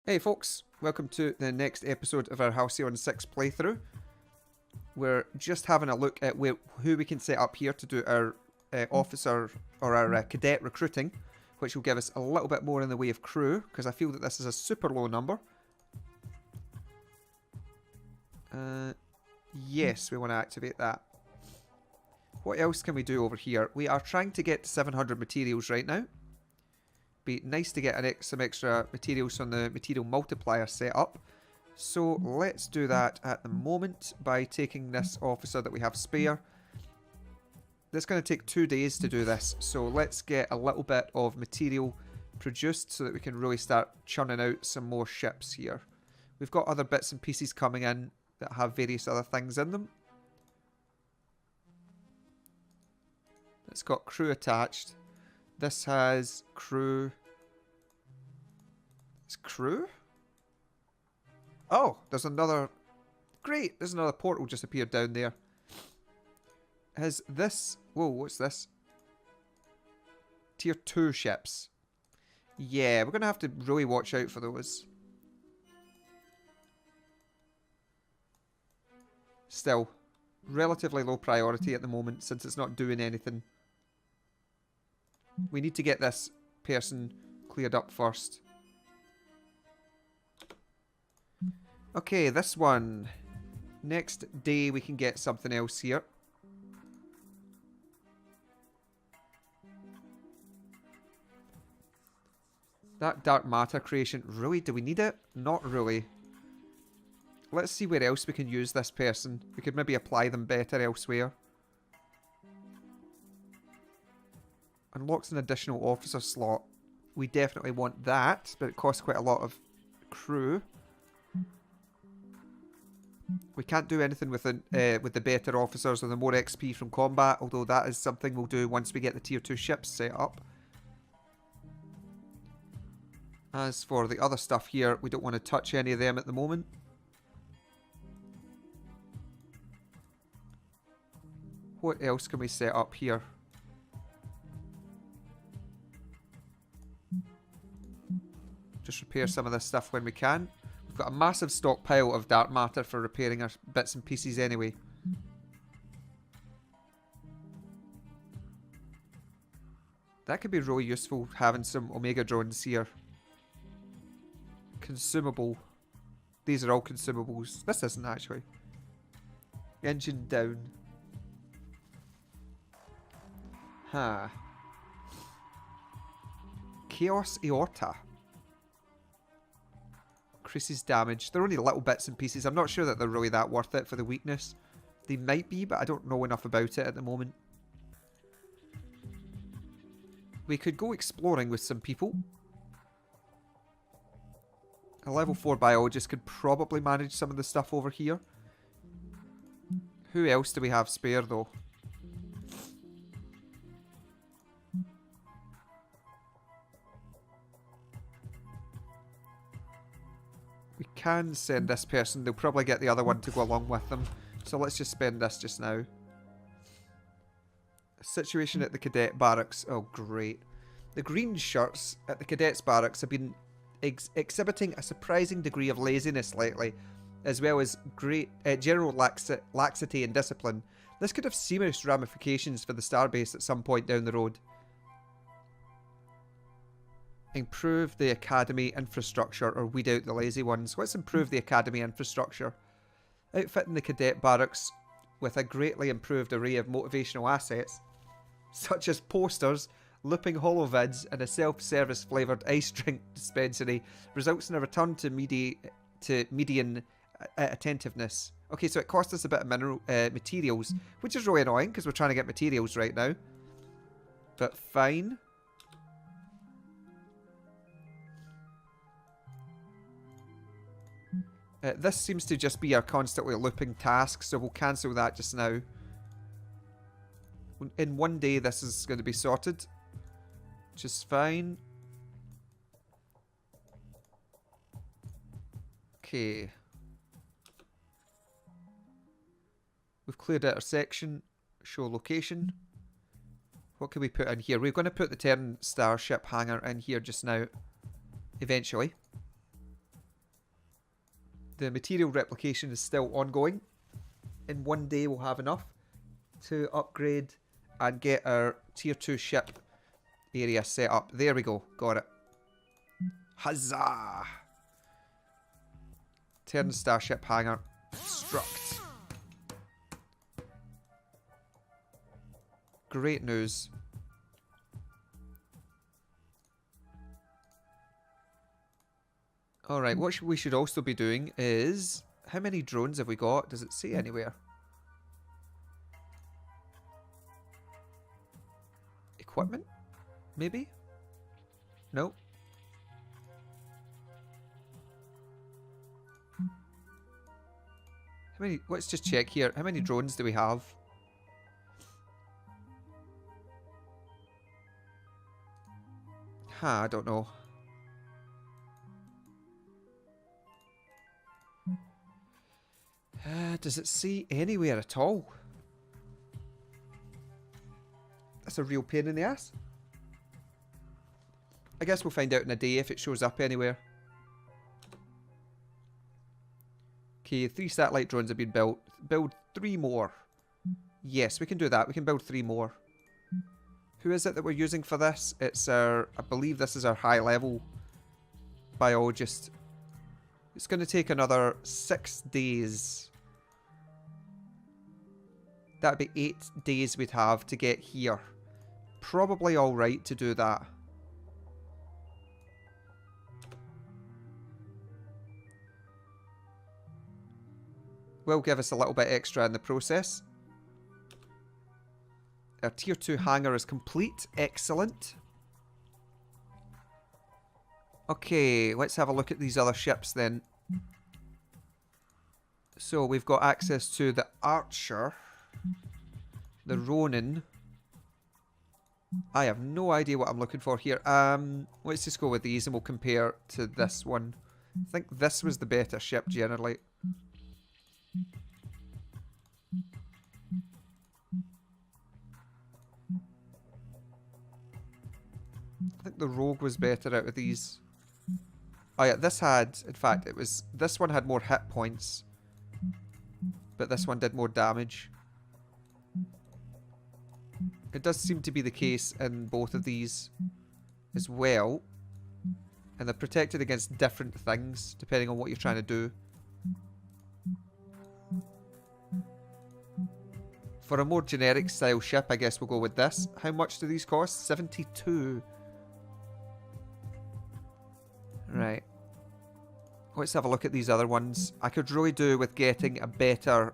Hey folks, welcome to the next episode of our Halcyon 6 playthrough. We're just having a look at who we can set up here to do our officer or our cadet recruiting, which will give us a little bit more in the way of crew, because I feel that this is a super low number. Yes, we want to activate that. What else can we do over here? We are trying to get 700 materials right now. Be nice to get some extra materials on the material multiplier set up. So let's do that at the moment by taking this officer that we have spare. It's going to take 2 days to do this, so let's get a little bit of material produced so that we can really start churning out some more ships here. We've got other bits and pieces coming in that have various other things in them. It's got crew attached. This has crew. It's crew? Oh, there's another. Great, there's another portal just appeared down there. Has this. Whoa, what's this? Tier 2 ships. Yeah, we're going to have to really watch out for those. Still, relatively low priority at the moment since it's not doing anything. We need to get this person cleared up first. Okay, this one. Next day we can get something else here. That dark matter creation, really? Do we need it? Not really. Let's see where else we can use this person. We could maybe apply them better elsewhere. Unlocks an additional officer slot. We definitely want that, but it costs quite a lot of crew. We can't do anything with the better officers or the more XP from combat, although that is something we'll do once we get the tier 2 ships set up. As for the other stuff here, we don't want to touch any of them at the moment. What else can we set up here? Just repair some of this stuff when we can. We've got a massive stockpile of dark matter for repairing our bits and pieces anyway. That could be really useful, having some Omega drones here. Consumable. These are all consumables. This isn't actually. Engine down. Huh. Chaos Aorta. Increases damage. They're only little bits and pieces. I'm not sure that they're really that worth it for the weakness. They might be, but I don't know enough about it at the moment. We could go exploring with some people. A level 4 biologist could probably manage some of the stuff over here. Who else do we have spare though? We can send this person. They'll probably get the other one to go along with them. So let's just spend this just now. Situation at the cadet barracks. Oh, great. The green shirts at the cadets barracks have been exhibiting a surprising degree of laziness lately, as well as great general laxity and discipline. This could have serious ramifications for the starbase at some point down the road. Improve the academy infrastructure or weed out the lazy ones. Let's improve the academy infrastructure. Outfitting the cadet barracks with a greatly improved array of motivational assets, such as posters, looping holovids, and a self-service flavoured ice drink dispensary, results in a return to median attentiveness. Okay, so it cost us a bit of materials, which is really annoying because we're trying to get materials right now. But fine. This seems to just be our constantly looping task, so we'll cancel that just now. In 1 day this is going to be sorted, which is fine. Okay. We've cleared out our section. Show location. What can we put in here? We're going to put the Terran Starship hangar in here just now. Eventually. The material replication is still ongoing. In one day we'll have enough to upgrade and get our tier 2 ship area set up. There we go. Got it. Huzzah! Turn starship hangar. Construct. Great news. Alright, what we should also be doing is... How many drones have we got? Does it say anywhere? Equipment? Maybe? No. How many... Let's just check here. How many drones do we have? I don't know. Does it say anywhere at all? That's a real pain in the ass. I guess we'll find out in a day if it shows up anywhere. Okay, 3 satellite drones have been built. Build 3 more. Yes, we can do that. We can build 3 more. Who is it that we're using for this? It's our... I believe this is our high level biologist. It's going to take another 6 days. That'd be 8 days we'd have to get here. Probably alright to do that. Will give us a little bit extra in the process. Our tier 2 hangar is complete. Excellent. Okay, let's have a look at these other ships then. So we've got access to the Archer. The Ronin. I have no idea what I'm looking for here. Let's just go with these and we'll compare to this one. I think this was the better ship generally. I think the Rogue was better out of these. Oh yeah, this had, in fact, it was, this one had more hit points. But this one did more damage. It does seem to be the case in both of these as well. And they're protected against different things, depending on what you're trying to do. For a more generic style ship, I guess we'll go with this. How much do these cost? 72. Right. Let's have a look at these other ones. I could really do with getting a better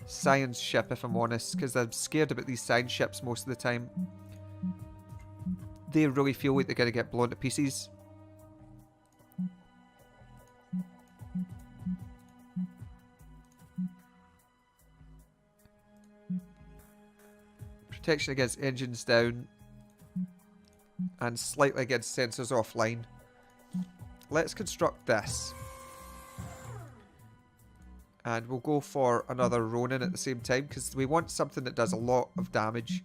science ship, if I'm honest, because I'm scared about these science ships most of the time. They really feel like they're going to get blown to pieces. Protection against engines down. And slightly against sensors offline. Let's construct this. And we'll go for another Ronin at the same time, because we want something that does a lot of damage.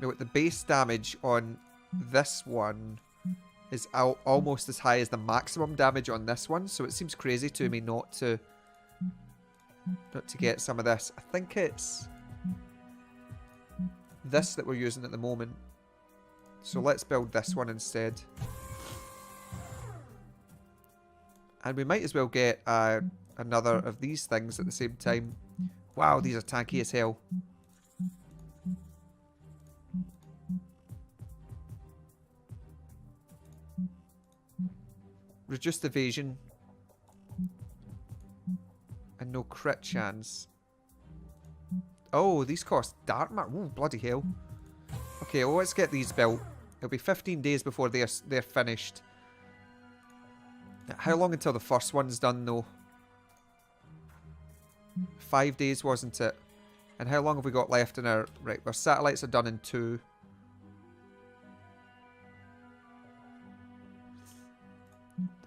Now, the base damage on this one is almost as high as the maximum damage on this one, so it seems crazy to me not to get some of this. I think it's this that we're using at the moment. So let's build this one instead. And we might as well get another of these things at the same time. Wow, these are tanky as hell. Reduced evasion. And no crit chance. Oh, these cost dark matter. Ooh, bloody hell. Okay, well, let's get these built. It'll be 15 days before they're finished. How long until the first one's done, though? 5 days, wasn't it? And how long have we got left in our... Right, our satellites are done in 2.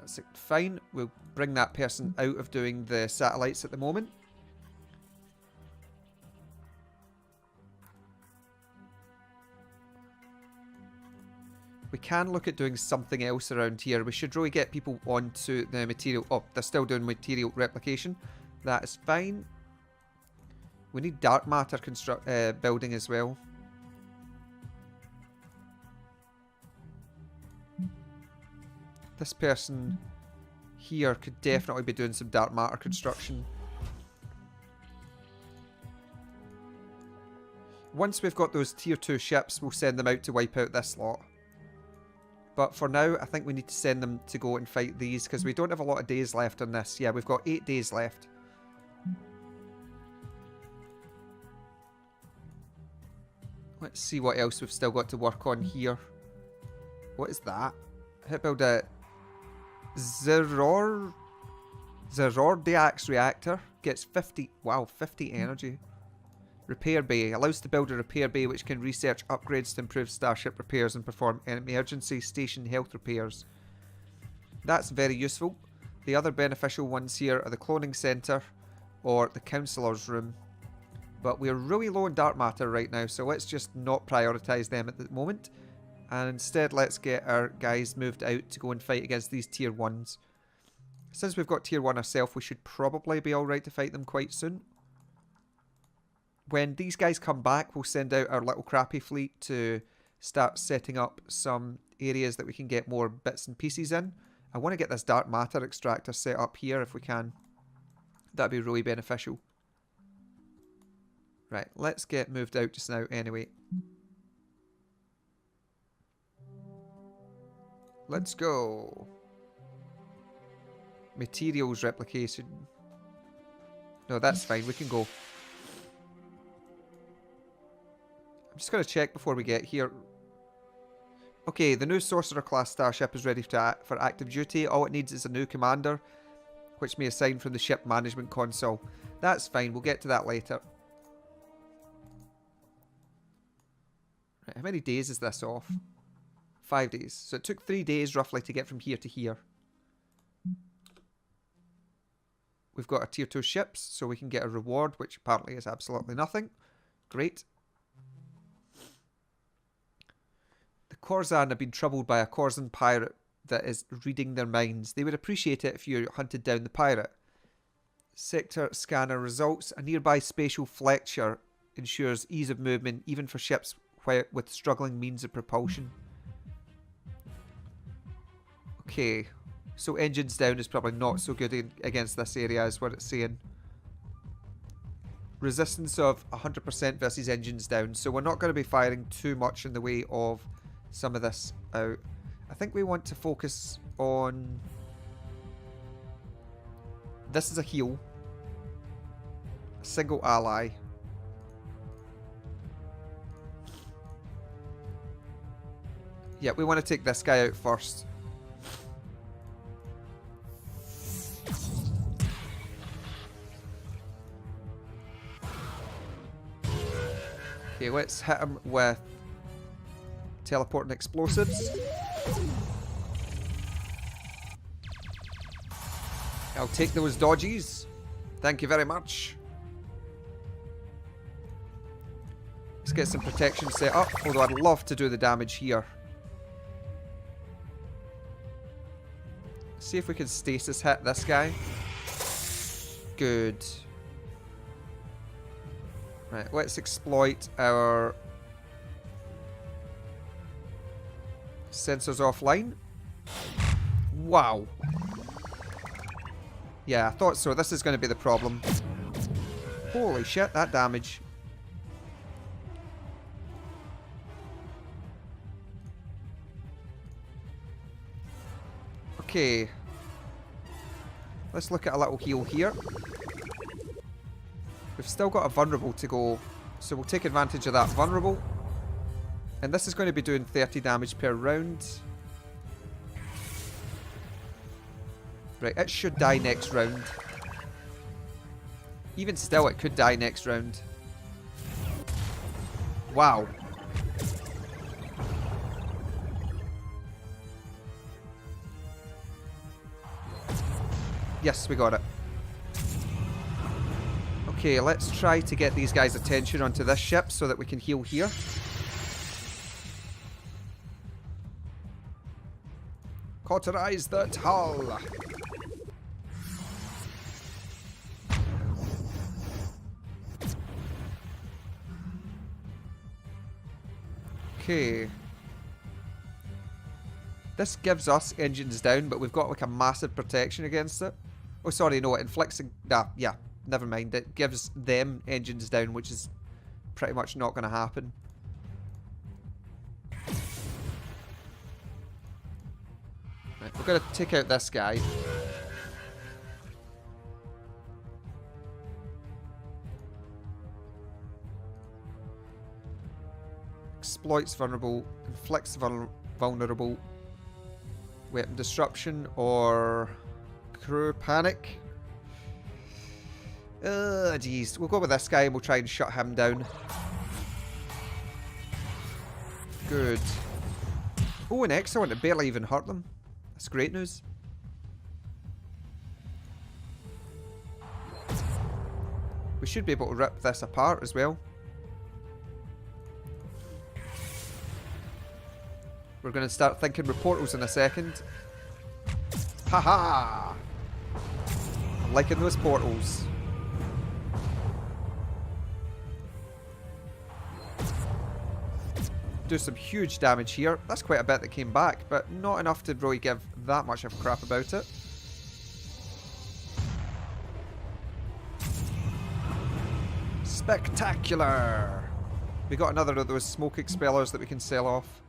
That's it. Fine. We'll bring that person out of doing the satellites at the moment. We can look at doing something else around here. We should really get people onto the material. Oh, they're still doing material replication. That is fine. We need dark matter building as well. This person here could definitely be doing some dark matter construction. Once we've got those tier 2 ships, we'll send them out to wipe out this lot. But for now, I think we need to send them to go and fight these, because we don't have a lot of days left on this. Yeah, we've got 8 days left. Let's see what else we've still got to work on here. What is that? Hit build a Zerordiax reactor. Gets 50, wow, 50 energy. Repair bay. Allows to build a repair bay which can research upgrades to improve starship repairs and perform emergency station health repairs. That's very useful. The other beneficial ones here are the cloning centre or the councillor's room. But we're really low on dark matter right now, so let's just not prioritise them at the moment. And instead let's get our guys moved out to go and fight against these tier 1s. Since we've got tier 1 ourselves, we should probably be alright to fight them quite soon. When these guys come back, we'll send out our little crappy fleet to start setting up some areas that we can get more bits and pieces in. I want to get this dark matter extractor set up here if we can. That'd be really beneficial. Right, let's get moved out just now anyway. Let's go. Materials replication. No, that's fine. We can go. I'm just going to check before we get here. Okay, the new Sorcerer class starship is ready for active duty. All it needs is a new commander, which may assign from the ship management console. That's fine. We'll get to that later. Right, how many days is this off? 5 days. So it took 3 days roughly to get from here to here. We've got our tier 2 ships, so we can get a reward, which apparently is absolutely nothing. Great. The Khorzan have been troubled by a Khorzan pirate that is reading their minds. They would appreciate it if you hunted down the pirate. Sector scanner results. A nearby spatial flexure ensures ease of movement even for ships with struggling means of propulsion. Okay, so engines down is probably not so good against this area is what it's saying. Resistance of 100% versus engines down, so we're not going to be firing too much in the way of some of this out. I think we want to focus on... This is a heal. A single ally. Yeah, we want to take this guy out first. Okay, let's hit him with teleporting explosives. I'll take those dodgies. Thank you very much. Let's get some protection set up, although I'd love to do the damage here. See if we can stasis hit this guy. Good. Right, let's exploit our sensors offline. Wow. Yeah, I thought so. This is going to be the problem. Holy shit, that damage. Okay. Let's look at a little heal here. We've still got a vulnerable to go, so we'll take advantage of that vulnerable. And this is going to be doing 30 damage per round. Right, it should die next round. Even still, it could die next round. Wow. Yes, we got it. Okay, let's try to get these guys' attention onto this ship so that we can heal here. Cauterize that hull. Okay. This gives us engines down, but we've got like a massive protection against it. Oh, sorry, no, it inflicts... yeah, never mind. It gives them engines down, which is pretty much not going to happen. Right, we're going to take out this guy. Exploits vulnerable, inflicts vulnerable, weapon disruption, or crew panic. Jeez. We'll go with this guy and we'll try and shut him down. Good. Oh, an excellent. It barely even hurt them. That's great news. We should be able to rip this apart as well. We're going to start thinking reportals in a second. Haha! I'm liking those portals. Do some huge damage here. That's quite a bit that came back, but not enough to really give that much of a crap about it. Spectacular! We got another of those smoke expellers that we can sell off.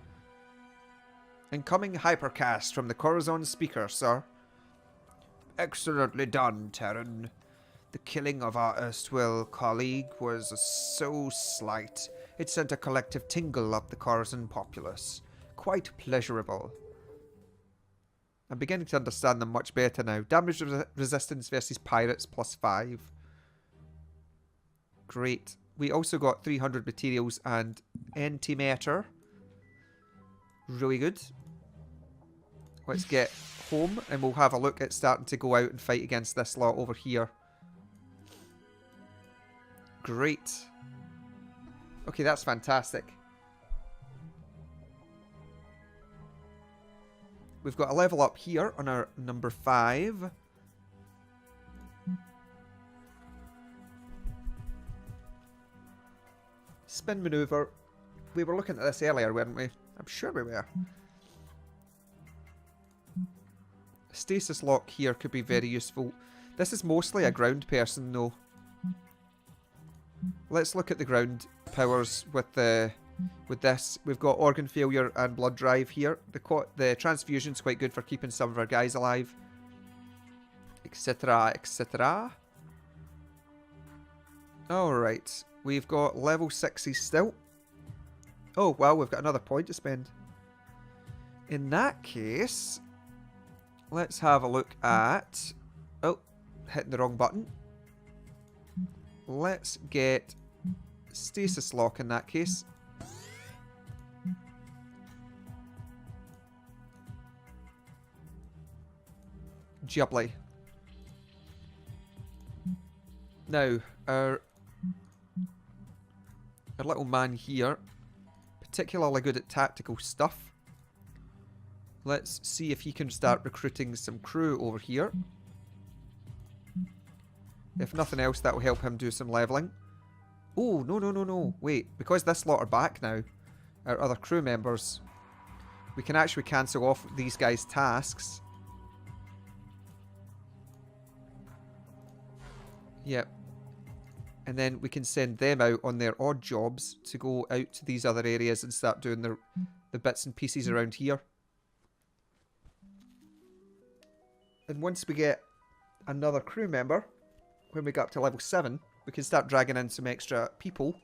Incoming hypercast from the Corazon speaker, sir. Excellently done, Terran. The killing of our erstwhile colleague was so slight, it sent a collective tingle up the Corazon populace. Quite pleasurable. I'm beginning to understand them much better now. Damage resistance versus pirates +5. Great. We also got 300 materials and antimatter. Really good. Let's get home and we'll have a look at starting to go out and fight against this lot over here. Great. Okay, that's fantastic. We've got a level up here on our number 5. Spin maneuver. We were looking at this earlier, weren't we? I'm sure we were. Stasis lock here could be very useful. This is mostly a ground person though. Let's look at the ground powers with this. We've got organ failure and blood drive here. The transfusion's quite good for keeping some of our guys alive. Etc, etc. Alright. We've got level 60s still. Oh, well, we've got another point to spend. In that case, let's have a look at... Oh, hitting the wrong button. Let's get stasis lock in that case. Jubbly. Now, our little man here, particularly good at tactical stuff. Let's see if he can start recruiting some crew over here. If nothing else, that will help him do some leveling. Oh, no, no, no, no. Wait, because this lot are back now, our other crew members, we can actually cancel off these guys' tasks. Yep. And then we can send them out on their odd jobs to go out to these other areas and start doing the bits and pieces around here. And once we get another crew member, when we get up to level 7, we can start dragging in some extra people,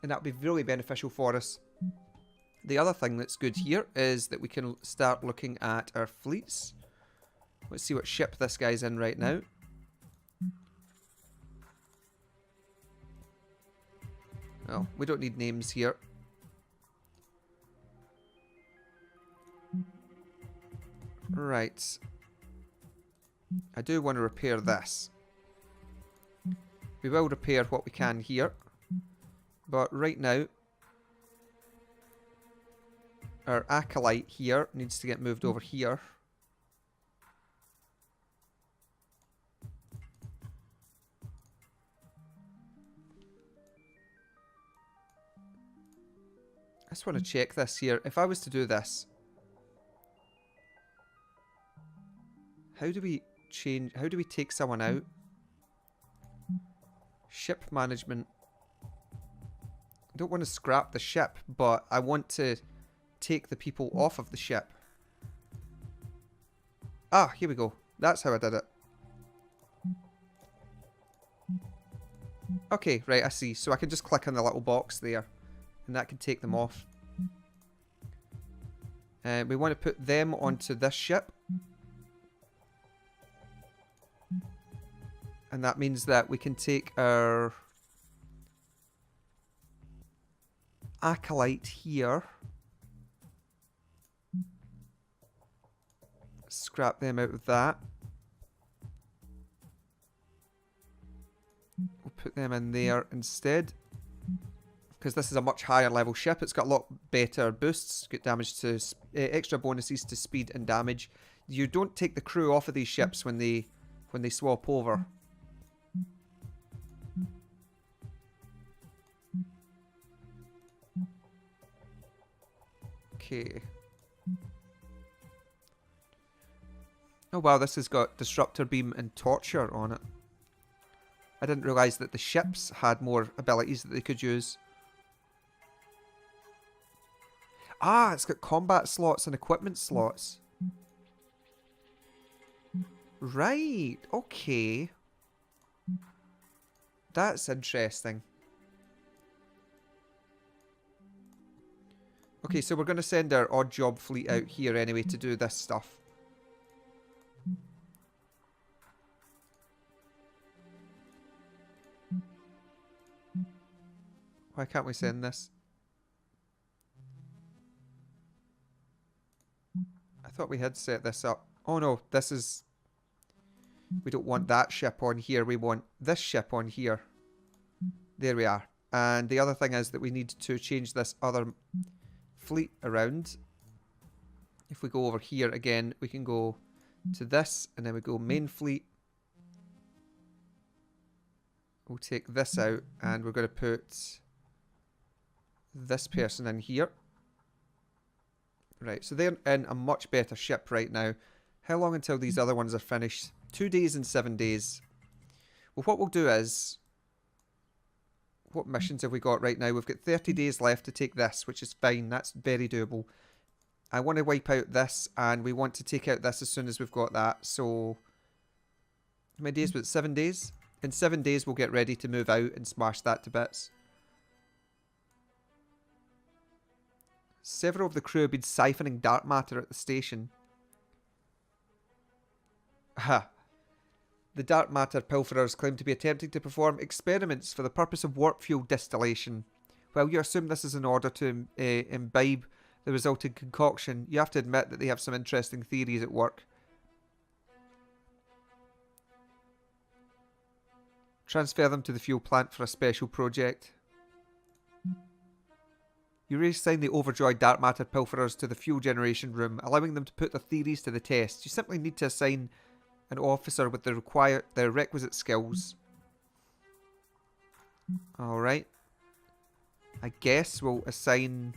and that'll be really beneficial for us. The other thing that's good here is that we can start looking at our fleets. Let's see what ship this guy's in right now. Oh, we don't need names here. Right. I do want to repair this. We will repair what we can here. But right now, our acolyte here needs to get moved over here. just want to check this here. If I was to do this, how do we change? How do we take someone out? Ship management. I don't want to scrap the ship, but I want to take the people off of the ship. Ah, here we go. That's how I did it. Okay, right, I see. So I can just click on the little box there, and that can take them off. We want to put them onto this ship. And that means that we can take our acolyte here. Scrap them out of that. We'll put them in there instead. Because this is a much higher level ship. It's got a lot better boosts. Get damage to extra bonuses to speed and damage. You don't take the crew off of these ships when they swap over. Okay. Oh wow, this has got Disruptor Beam and Torture on it. I didn't realise that the ships had more abilities that they could use. Ah, it's got combat slots and equipment slots. Right, okay. That's interesting. Okay, so we're going to send our odd job fleet out here anyway to do this stuff. Why can't we send this? I thought we had set this up. Oh no, this is... We don't want that ship on here. We want this ship on here. There we are. And the other thing is that we need to change this other fleet around. If we go over here again, we can go to this and then we go main fleet. We'll take this out and we're going to put this person in here. Right, so they're in a much better ship right now. How long until these other ones are finished? 2 days and 7 days. Well, what we'll do is... What missions have we got right now? We've got 30 days left to take this, which is fine. That's very doable. I want to wipe out this, and we want to take out this as soon as we've got that. So, how many days was it? 7 days? In 7 days, we'll get ready to move out and smash that to bits. Several of the crew have been siphoning dark matter at the station. Ha! The dark matter pilferers claim to be attempting to perform experiments for the purpose of warp fuel distillation. While you assume this is in order to imbibe the resulting concoction, you have to admit that they have some interesting theories at work. Transfer them to the fuel plant for a special project. You reassign the overjoyed dark matter pilferers to the fuel generation room, allowing them to put their theories to the test. You simply need to assign an officer with the requisite skills. Alright. I guess we'll assign...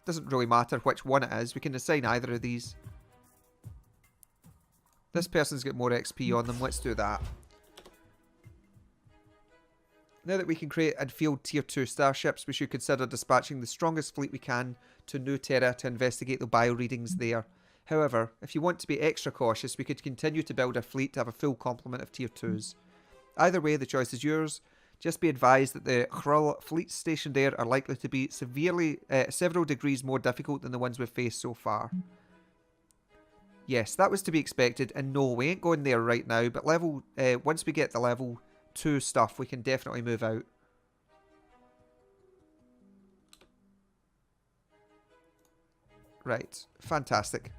Doesn't really matter which one it is. We can assign either of these. This person's got more XP on them. Let's do that. Now that we can create and field tier 2 starships, we should consider dispatching the strongest fleet we can to New Terra to investigate the bioreadings there. However, if you want to be extra cautious, we could continue to build a fleet to have a full complement of tier 2s. Either way, the choice is yours. Just be advised that the Hrull fleets stationed there are likely to be several degrees more difficult than the ones we've faced so far. Yes, that was to be expected, and no, we ain't going there right now, but once we get the level 2 stuff, we can definitely move out. Right, fantastic.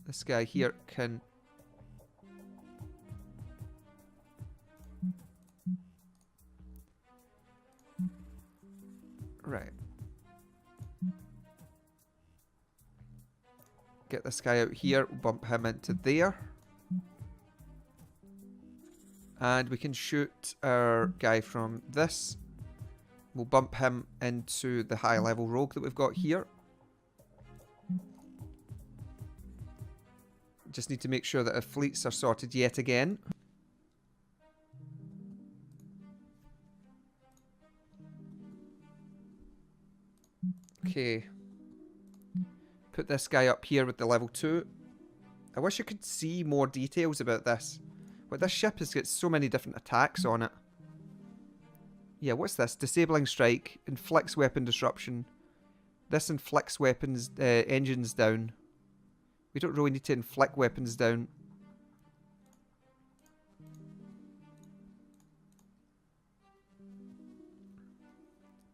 This guy here can... Right. Get this guy out here. Bump him into there. And we can shoot our guy from this. We'll bump him into the high level rogue that we've got here. Just need to make sure that our fleets are sorted yet again. Okay. Put this guy up here with the level 2. I wish I could see more details about this. But this ship has got so many different attacks on it. Yeah, what's this? Disabling strike. Inflicts weapon disruption. This inflicts weapons engines down. We don't really need to inflict weapons down.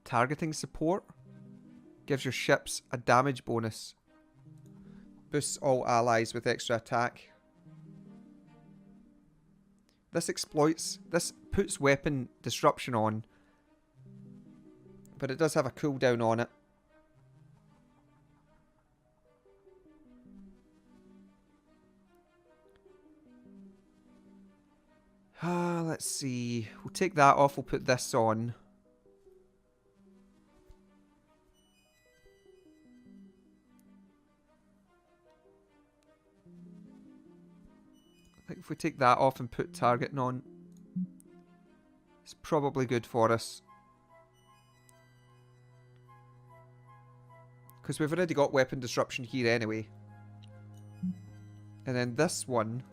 Targeting support. Gives your ships a damage bonus. Boosts all allies with extra attack. This exploits. This puts weapon disruption on. But it does have a cooldown on it. Let's see. We'll take that off. We'll put this on. I think if we take that off and put targeting on, it's probably good for us. Because we've already got weapon disruption here anyway. And then this one,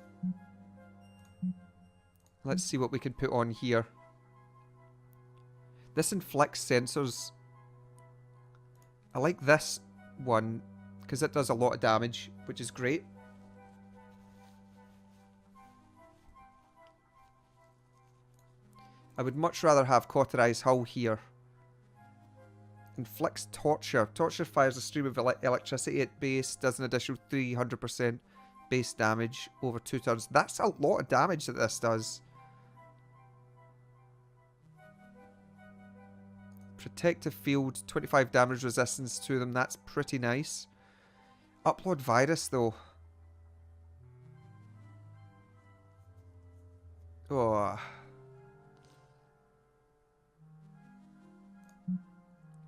let's see what we can put on here. This inflicts sensors. I like this one because it does a lot of damage, which is great. I would much rather have cauterized hull here. Inflicts torture. Torture fires a stream of electricity at base, does an additional 300% base damage over 2 turns. That's a lot of damage that this does. Protective field, 25 damage resistance to them. That's pretty nice. Upload virus though. Oh.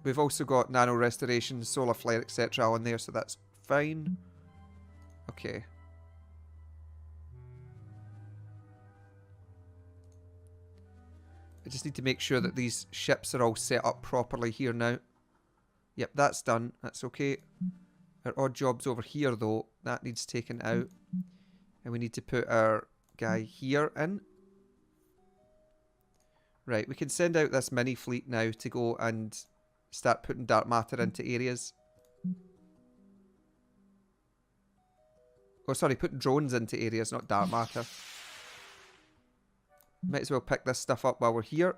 We've also got nano restoration, solar flare, etc. on there, so that's fine. Okay. I just need to make sure that these ships are all set up properly here now. Yep, that's done. That's okay. Our odd jobs over here, though, that needs taken out. And we need to put our guy here in. Right, we can send out this mini fleet now to go and start putting dark matter into areas. Oh, sorry, putting drones into areas, not dark matter. Might as well pick this stuff up while we're here.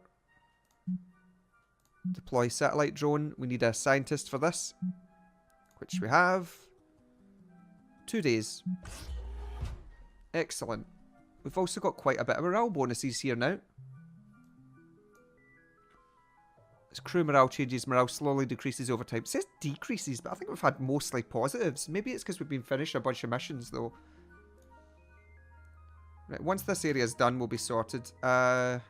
Deploy satellite drone. We need a scientist for this, which we have. 2 days. Excellent. We've also got quite a bit of morale bonuses here now. As crew morale changes, morale slowly decreases over time. It says decreases, but I think we've had mostly positives. Maybe it's because we've been finishing a bunch of missions, though. Right, once this area is done, we'll be sorted. How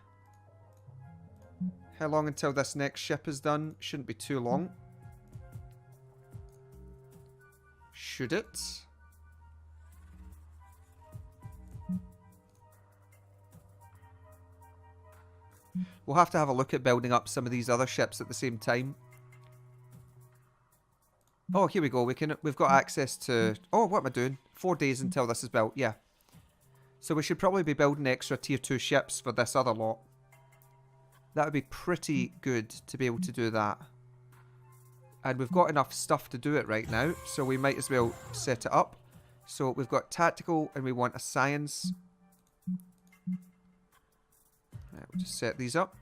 long until this next ship is done? Shouldn't be too long. Should it? We'll have to have a look at building up some of these other ships at the same time. Oh, here we go. We've got access to... Oh, what am I doing? 4 days until this is built. Yeah. So we should probably be building extra tier 2 ships for this other lot. That would be pretty good to be able to do that. And we've got enough stuff to do it right now, so we might as well set it up. So we've got tactical and we want a science. Right, we'll just set these up.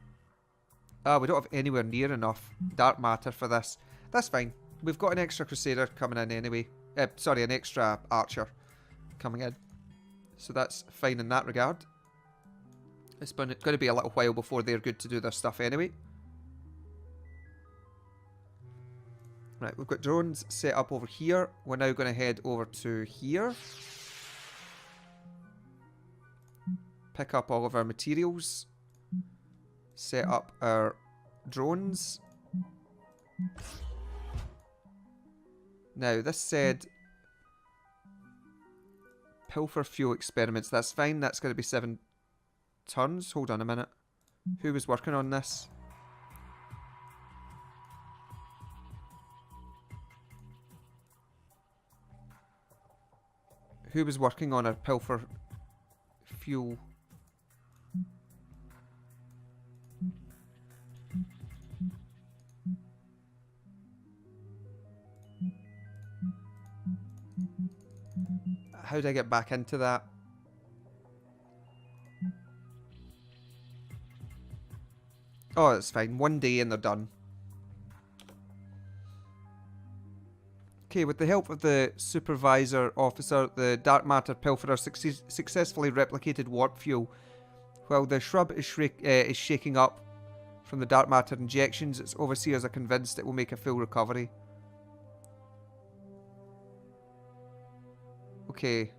We don't have anywhere near enough dark matter for this. That's fine. We've got an extra crusader coming in anyway. Sorry, an extra archer coming in. So that's fine in that regard. It's going to be a little while before they're good to do their stuff anyway. Right, we've got drones set up over here. We're now going to head over to here. Pick up all of our materials. Set up our drones. Now, this said pilfer fuel experiments. That's fine. That's going to be 7 tons. Hold on a minute. Who was working on this? Who was working on our pilfer fuel? How do I get back into that? Oh, it's fine. 1 day and they're done. Okay, with the help of the supervisor officer, the dark matter pilferer successfully replicated warp fuel. While the shrub is shaking up from the dark matter injections, its overseers are convinced it will make a full recovery. Okay.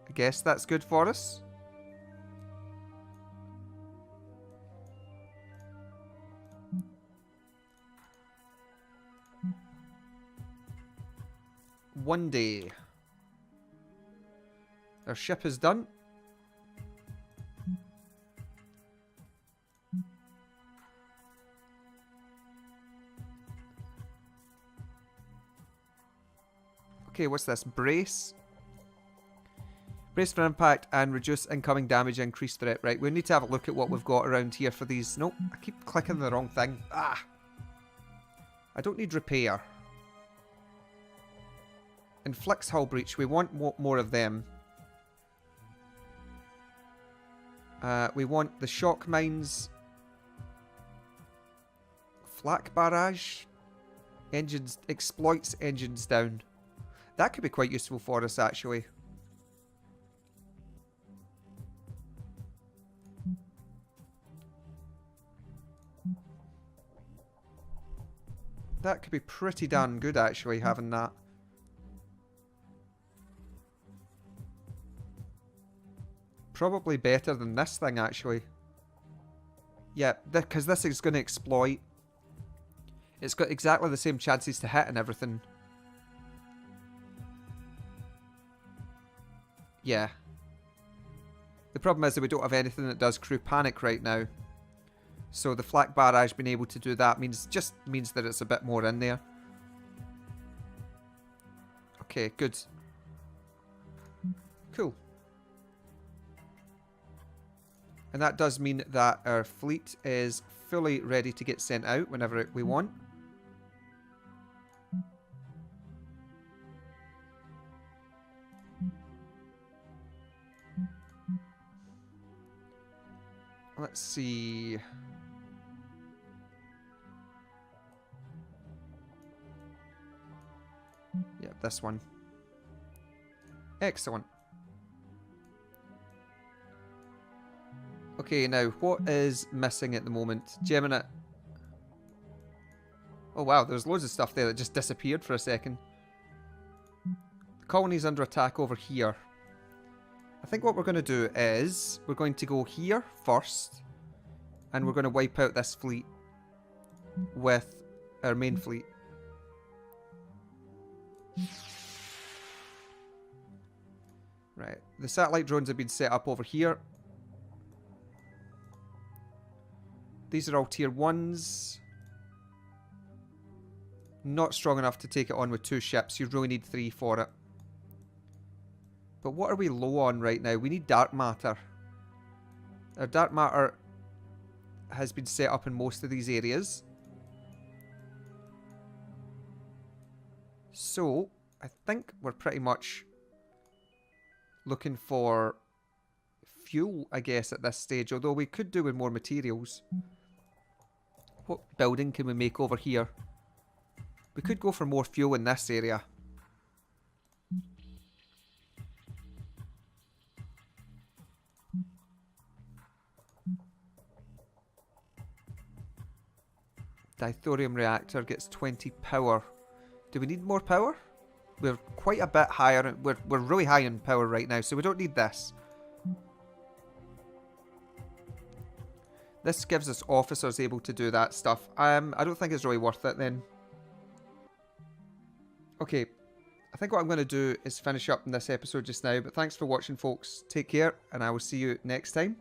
I guess that's good for us. One day. Our ship is done. Okay, what's this? Brace. Brace for impact and reduce incoming damage, increase threat. Right, we need to have a look at what we've got around here for these. Nope, I keep clicking the wrong thing. Ah! I don't need repair. Inflicts hull breach. We want more of them. We want the shock mines. Flak barrage. Engines. Exploits engines down. That could be quite useful for us, actually. That could be pretty darn good, actually, having that. Probably better than this thing, actually. Yeah, because this is going to exploit. It's got exactly the same chances to hit and everything. Yeah. The problem is that we don't have anything that does crew panic right now. So the flak barrage being able to do that just means that it's a bit more in there. Okay, good. Cool. And that does mean that our fleet is fully ready to get sent out whenever we want. Let's see. Yeah, this one. Excellent. Okay, now, what is missing at the moment? Gemini. Oh wow, there's loads of stuff there that just disappeared for a second. The colony's under attack over here. I think what we're going to do is, we're going to go here first, and we're going to wipe out this fleet with our main fleet. Right, the satellite drones have been set up over here. These are all tier 1s. Not strong enough to take it on with 2 ships. You really need 3 for it. But what are we low on right now? We need dark matter. Our dark matter has been set up in most of these areas. So, I think we're pretty much looking for fuel, I guess, at this stage. Although we could do with more materials. What building can we make over here? We could go for more fuel in this area. Dithorium reactor gets 20 power. Do we need more power? We're quite a bit higher. We're really high in power right now, so we don't need this. This gives us officers able to do that stuff. I don't think it's really worth it then. Okay, I think what I'm going to do is finish up in this episode just now. But thanks for watching, folks. Take care, and I will see you next time.